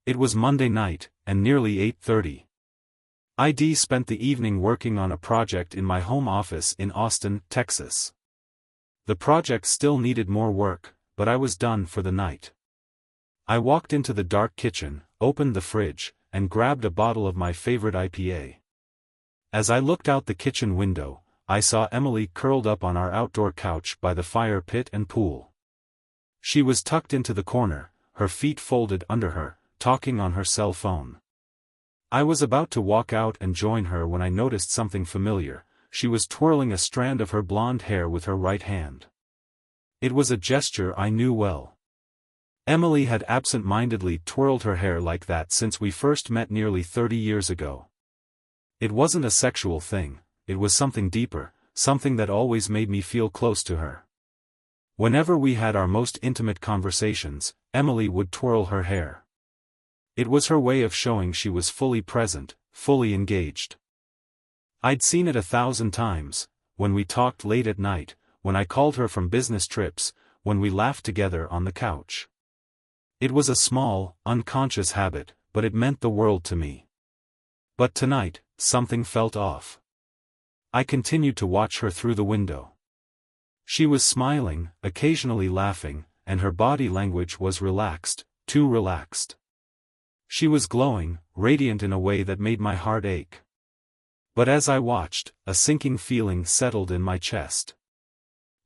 It was Monday night, and nearly 8:30. I'd spent the evening working on a project in my home office in Austin, Texas. The project still needed more work, but I was done for the night. I walked into the dark kitchen, opened the fridge, and grabbed a bottle of my favorite IPA. As I looked out the kitchen window, I saw Emily curled up on our outdoor couch by the fire pit and pool. She was tucked into the corner, her feet folded under her, talking on her cell phone. I was about to walk out and join her when I noticed something familiar. She was twirling a strand of her blonde hair with her right hand. It was a gesture I knew well. Emily had absent-mindedly twirled her hair like that since we first met nearly 30 years ago. It wasn't a sexual thing, it was something deeper, something that always made me feel close to her. Whenever we had our most intimate conversations, Emily would twirl her hair. It was her way of showing she was fully present, fully engaged. I'd seen it 1,000 times, when we talked late at night, when I called her from business trips, when we laughed together on the couch. It was a small, unconscious habit, but it meant the world to me. But tonight, something felt off. I continued to watch her through the window. She was smiling, occasionally laughing, and her body language was relaxed, too relaxed. She was glowing, radiant in a way that made my heart ache. But as I watched, a sinking feeling settled in my chest.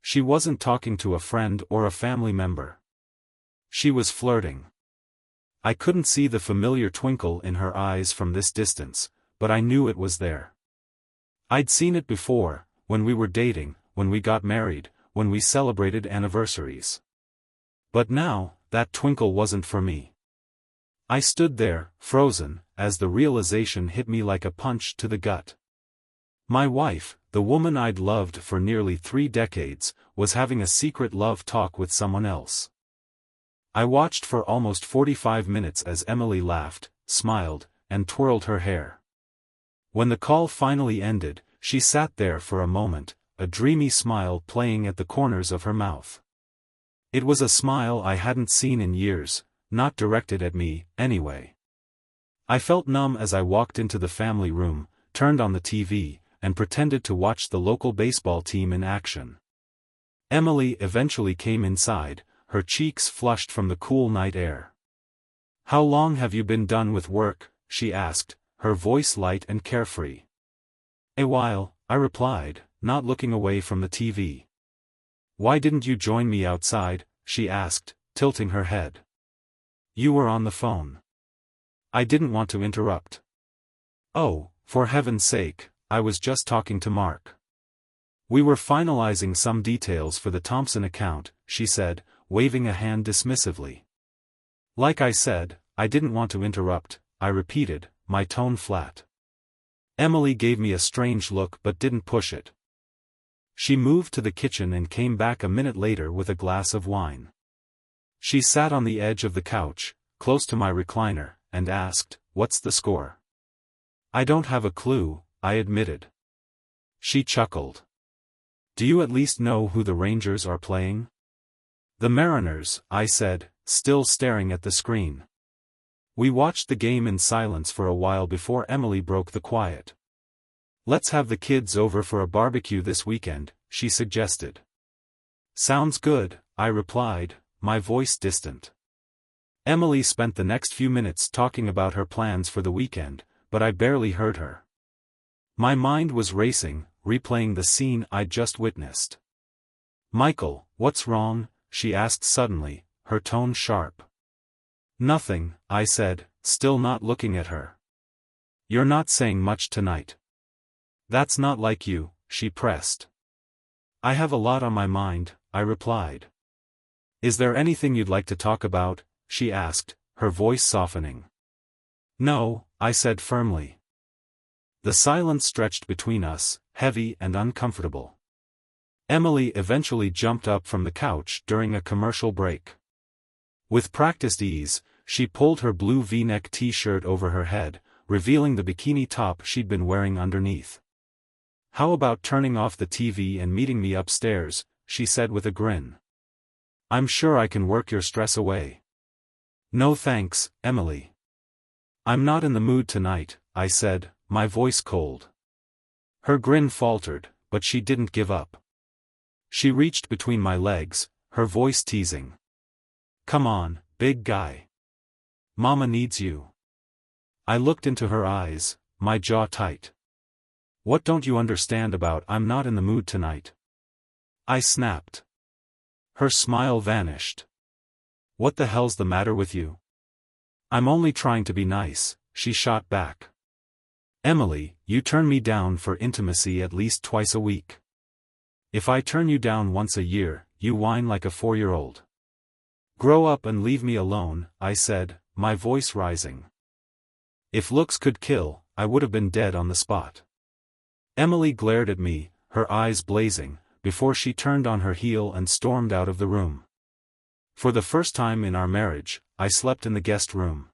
She wasn't talking to a friend or a family member. She was flirting. I couldn't see the familiar twinkle in her eyes from this distance, but I knew it was there. I'd seen it before, when we were dating, when we got married, when we celebrated anniversaries. But now, that twinkle wasn't for me. I stood there, frozen, as the realization hit me like a punch to the gut. My wife, the woman I'd loved for nearly 3 decades, was having a secret love talk with someone else. I watched for almost 45 minutes as Emily laughed, smiled, and twirled her hair. When the call finally ended, she sat there for a moment, a dreamy smile playing at the corners of her mouth. It was a smile I hadn't seen in years, not directed at me, anyway. I felt numb as I walked into the family room, turned on the TV, and pretended to watch the local baseball team in action. Emily eventually came inside, her cheeks flushed from the cool night air. "How long have you been done with work?" she asked, her voice light and carefree. "A while," I replied, not looking away from the TV. "Why didn't you join me outside?" she asked, tilting her head. "You were on the phone." I didn't want to interrupt. "Oh, for heaven's sake, I was just talking to Mark. We were finalizing some details for the Thompson account," she said, waving a hand dismissively. "Like I said, I didn't want to interrupt," I repeated, my tone flat. Emily gave me a strange look but didn't push it. She moved to the kitchen and came back a minute later with a glass of wine. She sat on the edge of the couch, close to my recliner, and asked, "What's the score?" "I don't have a clue," I admitted. She chuckled. "Do you at least know who the Rangers are playing?" "The Mariners," I said, still staring at the screen. We watched the game in silence for a while before Emily broke the quiet. "Let's have the kids over for a barbecue this weekend," she suggested. "Sounds good," I replied, my voice distant. Emily spent the next few minutes talking about her plans for the weekend, but I barely heard her. My mind was racing, replaying the scene I'd just witnessed. "Michael, what's wrong?" she asked suddenly, her tone sharp. "Nothing," I said, still not looking at her. "You're not saying much tonight." "That's not like you," she pressed. "I have a lot on my mind," I replied. "Is there anything you'd like to talk about?" she asked, her voice softening. "No," I said firmly. The silence stretched between us, heavy and uncomfortable. Emily eventually jumped up from the couch during a commercial break. With practiced ease, she pulled her blue V-neck t-shirt over her head, revealing the bikini top she'd been wearing underneath. "How about turning off the TV and meeting me upstairs?" she said with a grin. "I'm sure I can work your stress away." "No thanks, Emily. "I'm not in the mood tonight," I said, my voice cold. Her grin faltered, but she didn't give up. She reached between my legs, her voice teasing. "Come on, big guy. Mama needs you." I looked into her eyes, my jaw tight. "What don't you understand about I'm not in the mood tonight?" I snapped. Her smile vanished. "What the hell's the matter with you?" "I'm only trying to be nice," she shot back. "Emily, you turn me down for intimacy at least twice a week. If I turn you down once a year, you whine like a 4-year-old. Grow up and leave me alone," I said, my voice rising. If looks could kill, I would have been dead on the spot. Emily glared at me, her eyes blazing, before she turned on her heel and stormed out of the room. For the first time in our marriage, I slept in the guest room.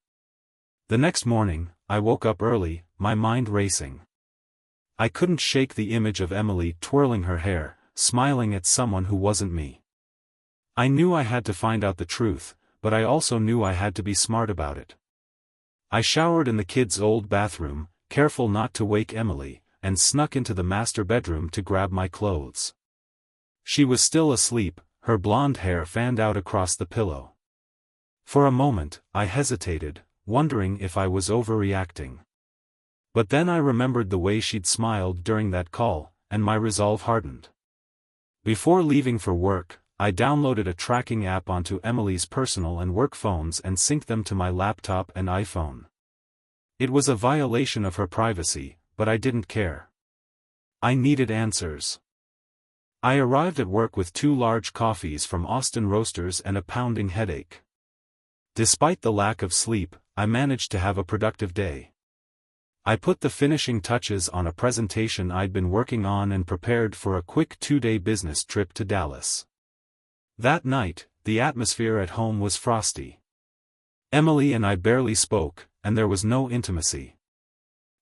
The next morning, I woke up early, my mind racing. I couldn't shake the image of Emily twirling her hair, smiling at someone who wasn't me. I knew I had to find out the truth, but I also knew I had to be smart about it. I showered in the kids' old bathroom, careful not to wake Emily, and snuck into the master bedroom to grab my clothes. She was still asleep, her blonde hair fanned out across the pillow. For a moment, I hesitated, wondering if I was overreacting. But then I remembered the way she'd smiled during that call, and my resolve hardened. Before leaving for work, I downloaded a tracking app onto Emily's personal and work phones and synced them to my laptop and iPhone. It was a violation of her privacy, but I didn't care. I needed answers. I arrived at work with 2 large coffees from Austin Roasters and a pounding headache. Despite the lack of sleep, I managed to have a productive day. I put the finishing touches on a presentation I'd been working on and prepared for a quick 2-day business trip to Dallas. That night, the atmosphere at home was frosty. Emily and I barely spoke, and there was no intimacy.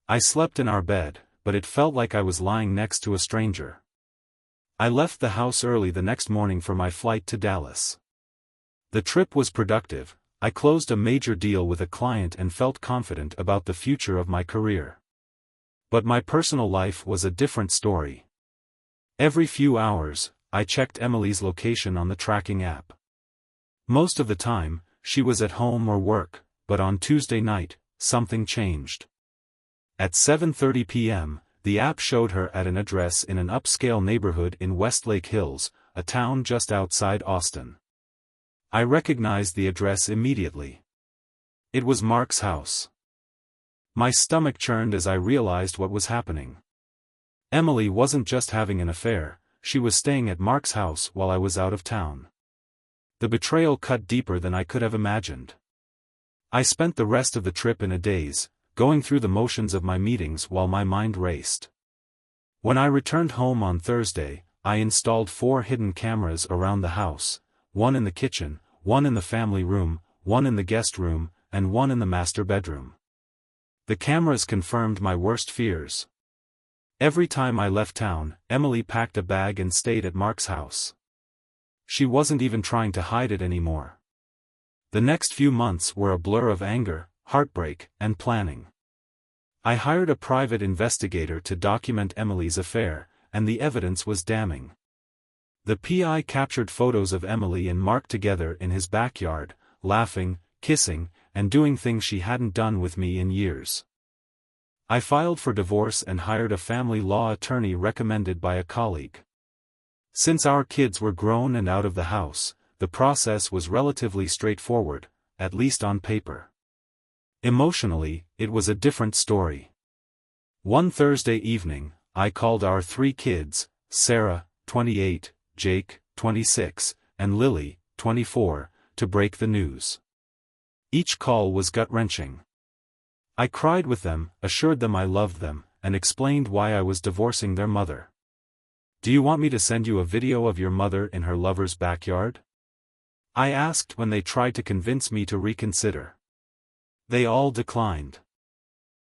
I slept in our bed, but it felt like I was lying next to a stranger. I left the house early the next morning for my flight to Dallas. The trip was productive. I closed a major deal with a client and felt confident about the future of my career. But my personal life was a different story. Every few hours, I checked Emily's location on the tracking app. Most of the time, she was at home or work, but on Tuesday night, something changed. At 7:30 p.m., the app showed her at an address in an upscale neighborhood in Westlake Hills, a town just outside Austin. I recognized the address immediately. It was Mark's house. My stomach churned as I realized what was happening. Emily wasn't just having an affair, she was staying at Mark's house while I was out of town. The betrayal cut deeper than I could have imagined. I spent the rest of the trip in a daze, going through the motions of my meetings while my mind raced. When I returned home on Thursday, I installed 4 hidden cameras around the house, 1 in the kitchen, 1 in the family room, 1 in the guest room, and 1 in the master bedroom. The cameras confirmed my worst fears. Every time I left town, Emily packed a bag and stayed at Mark's house. She wasn't even trying to hide it anymore. The next few months were a blur of anger, heartbreak, and planning. I hired a private investigator to document Emily's affair, and the evidence was damning. The PI captured photos of Emily and Mark together in his backyard, laughing, kissing, and doing things she hadn't done with me in years. I filed for divorce and hired a family law attorney recommended by a colleague. Since our kids were grown and out of the house, the process was relatively straightforward, at least on paper. Emotionally, it was a different story. One Thursday evening, I called our 3 kids, Sarah, 28, Jake, 26, and Lily, 24, to break the news. Each call was gut-wrenching. I cried with them, assured them I loved them, and explained why I was divorcing their mother. "Do you want me to send you a video of your mother in her lover's backyard?" I asked when they tried to convince me to reconsider. They all declined.